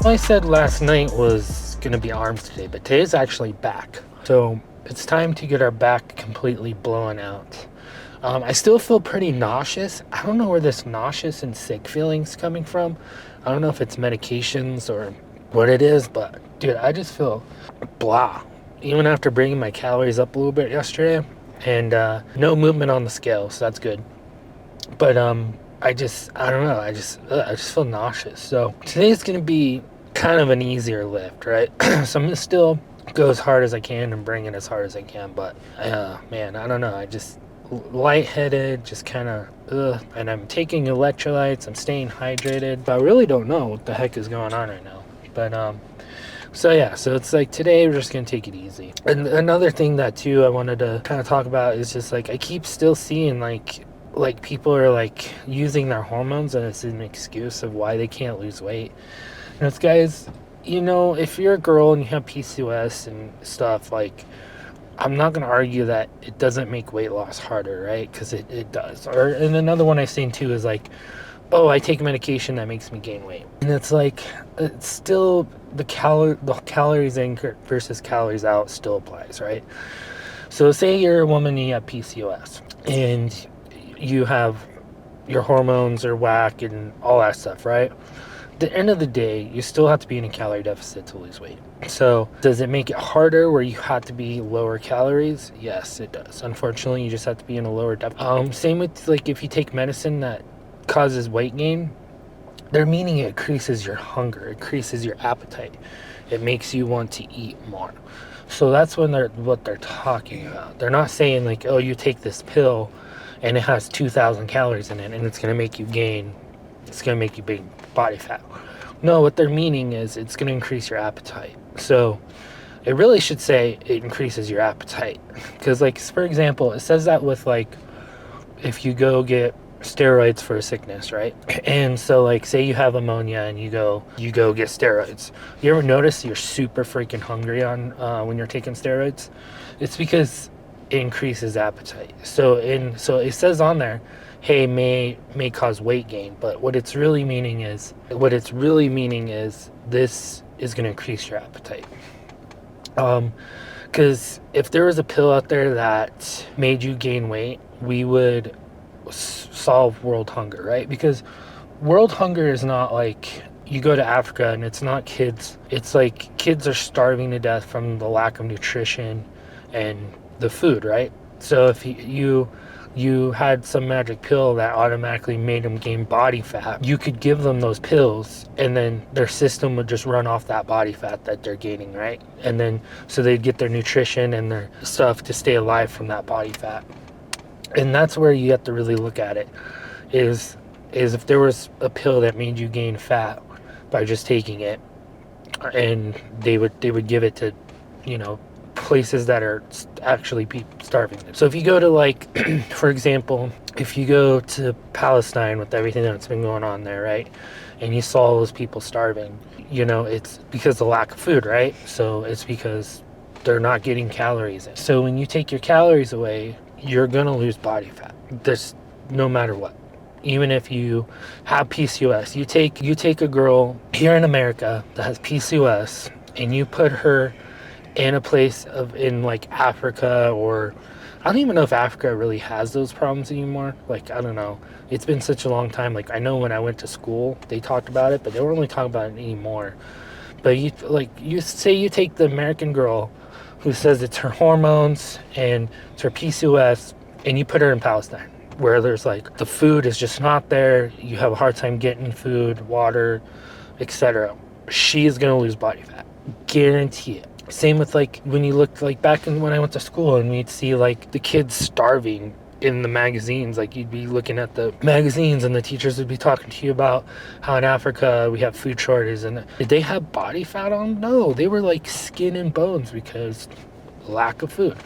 I said last night was going to be arms today, but today's actually back. So it's time to get our back completely blown out. I still feel pretty nauseous. I don't know where this nauseous and sick feeling's coming from. I don't know if it's medications or what it is, but dude, I just feel blah. Even after bringing my calories up a little bit yesterday, and no movement on the scale, so that's good. But I don't know. I just feel nauseous. So today's gonna be kind of an easier lift, right? So I'm gonna still go as hard as I can and bring it as hard as I can. But man, I don't know. I just lightheaded, just kind of and I'm taking electrolytes. I'm staying hydrated. But I really don't know what the heck is going on right now. But so yeah, so it's like today we're just gonna take it easy. And another thing that too I wanted to kind of talk about is just like I keep still seeing like people are like using their hormones as an excuse of why they can't lose weight. And it's guys, if you're a girl and you have PCOS and stuff, like I'm not gonna argue that it doesn't make weight loss harder, right? Because it does. And another one I've seen too is like, oh, I take medication that makes me gain weight. And it's like it's still the calories in versus calories out still applies, right? So say you're a woman and you have PCOS and you have your hormones are whack and all that stuff, right? At the end of the day, you still have to be in a calorie deficit to lose weight. So does it make it harder where you have to be lower calories? Yes, it does. Unfortunately, you just have to be in a lower deficit. Same with like if you take medicine that causes weight gain, they're meaning it increases your hunger, it increases your appetite. It makes you want to eat more. So that's what they're talking about. They're not saying like, oh, you take this pill and it has 2,000 calories in it and it's going to make you gain, it's going to make you big body fat. No, what they're meaning is it's going to increase your appetite. So it really should say it increases your appetite. Because like, for example, it says that with like, if you go get steroids for a sickness, right? And so like say you have ammonia and you go get steroids. You ever notice you're super freaking hungry on when you're taking steroids? It's because it increases appetite. So it says on there, hey, may cause weight gain, but what it's really meaning is this is going to increase your appetite. Because if there was a pill out there that made you gain weight, we would solve world hunger, right? Because world hunger is not like you go to Africa and it's not kids. It's like kids are starving to death from the lack of nutrition and the food, right? So if you had some magic pill that automatically made them gain body fat, you could give them those pills and then their system would just run off that body fat that they're gaining, right? And then so they'd get their nutrition and their stuff to stay alive from that body fat. And that's where you have to really look at it is if there was a pill that made you gain fat by just taking it, and they would give it to places that are actually starving them. So if you go to like for example, if you go to Palestine with everything that's been going on there, right, and you saw those people starving, it's because of the lack of food, right? So it's because they're not getting calories in. So when you take your calories away, you're gonna lose body fat. There's no matter what. Even if you have PCOS, you take a girl here in America that has PCOS and you put her in a place in like Africa, or I don't even know if Africa really has those problems anymore. Like, I don't know. It's been such a long time. Like, I know when I went to school, they talked about it, but they weren't really talking about it anymore. But you say you take the American girl who says it's her hormones and it's her PCOS, and you put her in Palestine, where there's like the food is just not there. You have a hard time getting food, water, etc. She is gonna lose body fat, guarantee it. Same with like when you look like back when I went to school and we'd see like the kids starving in the magazines. Like you'd be looking at the magazines and the teachers would be talking to you about how in Africa we have food shortages. And did they have body fat on? No, they were like skin and bones because lack of food.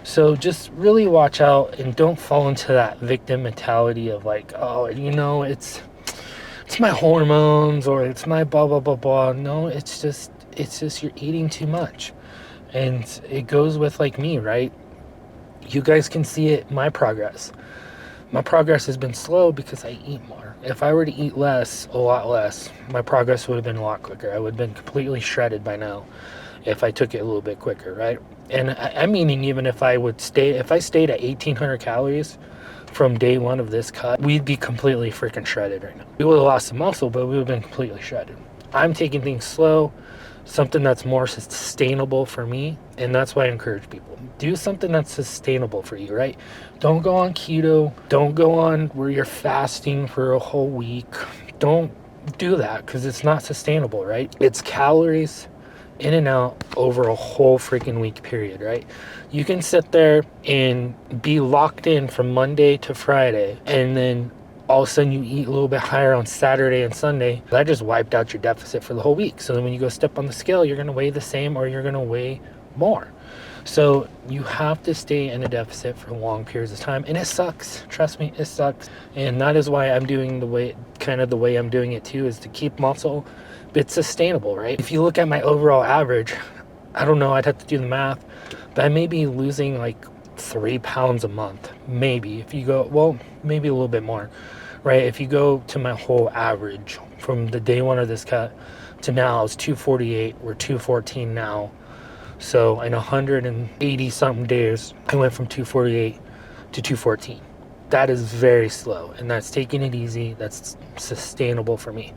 So just really watch out and don't fall into that victim mentality of like, oh, it's my hormones or it's my blah blah blah blah. No, it's just you're eating too much. And it goes with like me, right? You guys can see it, my progress. my progress has been slow because I eat more. If I were to eat less, a lot less, my progress would have been a lot quicker. I would have been completely shredded by now if I took it a little bit quicker, right? And I'm meaning even if I stayed at 1,800 calories from day one of this cut, we'd be completely freaking shredded right now. We would have lost some muscle, but we would have been completely shredded. I'm taking things slow, something that's more sustainable for me, and that's why I encourage people. Do something that's sustainable for you, right? Don't go on keto. Don't go on where you're fasting for a whole week. Don't do that because it's not sustainable, right? It's calories in and out over a whole freaking week period, right? You can sit there and be locked in from Monday to Friday, and then all of a sudden you eat a little bit higher on Saturday and Sunday. That just wiped out your deficit for the whole week. So then when you go step on the scale, you're going to weigh the same or you're going to weigh more. So you have to stay in a deficit for long periods of time, and it sucks. Trust me, it sucks. And that is why I'm doing the way I'm doing it too, is to keep muscle. It's sustainable, right? If you look at my overall average, I don't know, I'd have to do the math, but I may be losing like 3 pounds a month, maybe. If you go, well, maybe a little bit more, right? If you go to my whole average from the day one of this cut to now, I was 248, we're 214 now. So in 180 something days, I went from 248 to 214. That is very slow, and that's taking it easy. That's sustainable for me.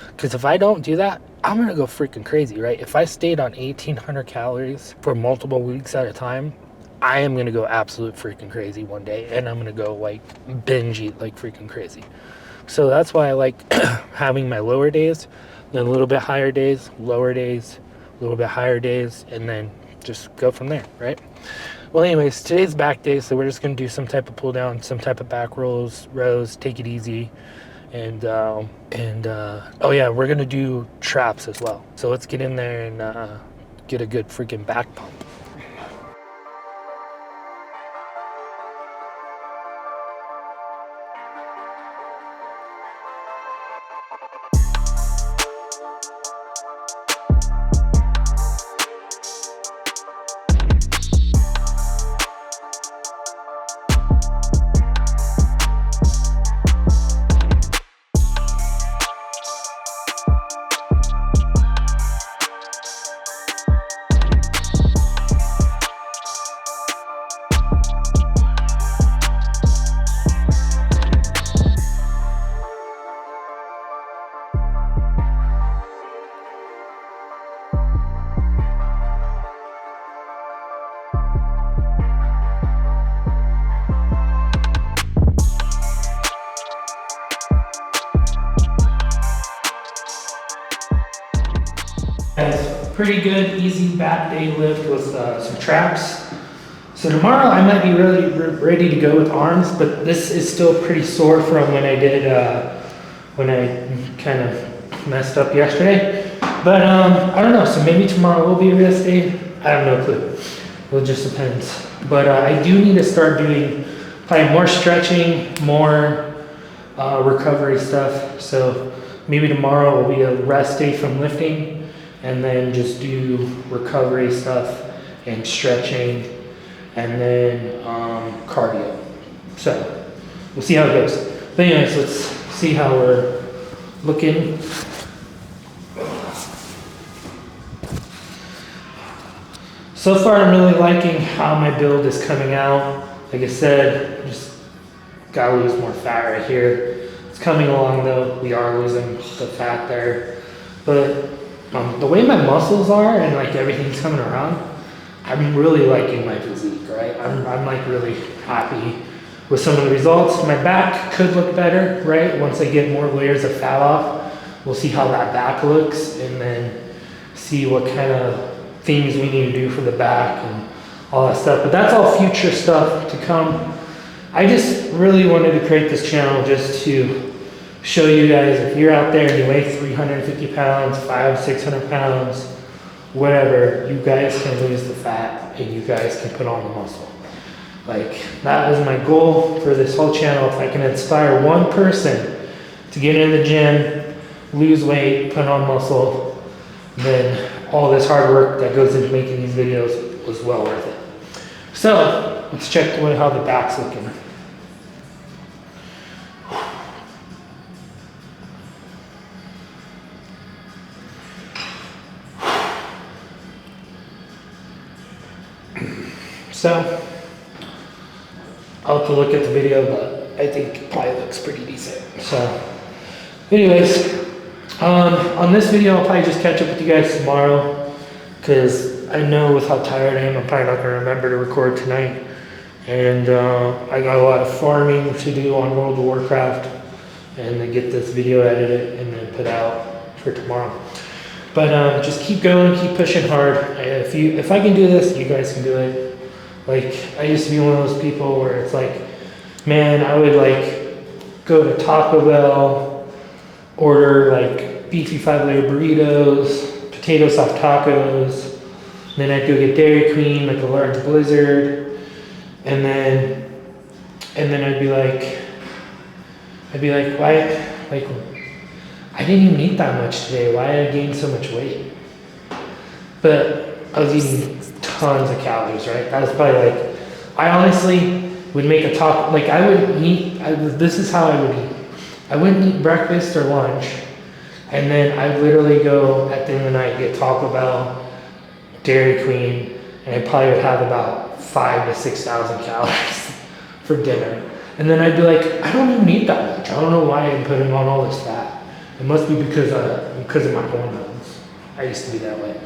Because if I don't do that, I'm going to go freaking crazy, right? If I stayed on 1,800 calories for multiple weeks at a time, I am going to go absolute freaking crazy one day, and I'm going to go like binge eat like freaking crazy. So that's why I like having my lower days, then a little bit higher days, lower days, a little bit higher days, and then just go from there, right? Well, anyways, today's back day, so we're just going to do some type of pull down, some type of back rows, take it easy. And oh yeah, we're gonna do traps as well. So let's get in there and get a good freaking back pump. Pretty good, easy back day lift with some traps. So tomorrow I might be really ready to go with arms, but this is still pretty sore from when I did, when I kind of messed up yesterday. But I don't know, so maybe tomorrow will be a rest day. I have no clue. It just depends. But I do need to start doing probably more stretching, more recovery stuff. So maybe tomorrow will be a rest day from lifting, and then just do recovery stuff and stretching, and then cardio. So we'll see how it goes. But anyways, let's see how we're looking. So far, I'm really liking how my build is coming out. Like I said, just gotta lose more fat right here. It's coming along though. We are losing the fat there, but the way my muscles are and like everything's coming around, I'm really liking my physique, right? I'm like really happy with some of the results. My back could look better, right? Once I get more layers of fat off, we'll see how that back looks, and then see what kind of things we need to do for the back and all that stuff. But that's all future stuff to come. I just really wanted to create this channel just to show you guys, if you're out there and you weigh 350 pounds, 500-600 pounds, whatever, you guys can lose the fat and you guys can put on the muscle. Like, that was my goal for this whole channel. If I can inspire one person to get in the gym, lose weight, put on muscle, then all this hard work that goes into making these videos was well worth it. So let's check how the back's looking. So I'll have to look at the video, but I think it probably looks pretty decent. So anyways, on this video, I'll probably just catch up with you guys tomorrow, because I know with how tired I am, I'm probably not going to remember to record tonight. And I got a lot of farming to do on World of Warcraft, and then get this video edited and then put out for tomorrow. But just keep going, keep pushing hard. If I can do this, you guys can do it. Like, I used to be one of those people where it's like, man, I would like go to Taco Bell, order like beefy 5-layer burritos, potato soft tacos, then I'd go get Dairy Queen, like a large Blizzard, and then I'd be like, why, like, I didn't even eat that much today. Why did I gain so much weight? But I was eating tons of calories, right? That was probably like, I honestly would make a taco, like I would eat, this is how I would eat. I wouldn't eat breakfast or lunch, and then I'd literally go at the end of the night, get Taco Bell, Dairy Queen, and I probably would have about 5,000 to 6,000 calories for dinner. And then I'd be like, I don't even eat that much. I don't know why I'm putting on all this fat. It must be because of my hormones. I used to be that way.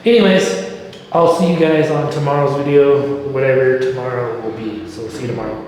Anyways, I'll see you guys on tomorrow's video, whatever tomorrow will be. So we'll see you tomorrow.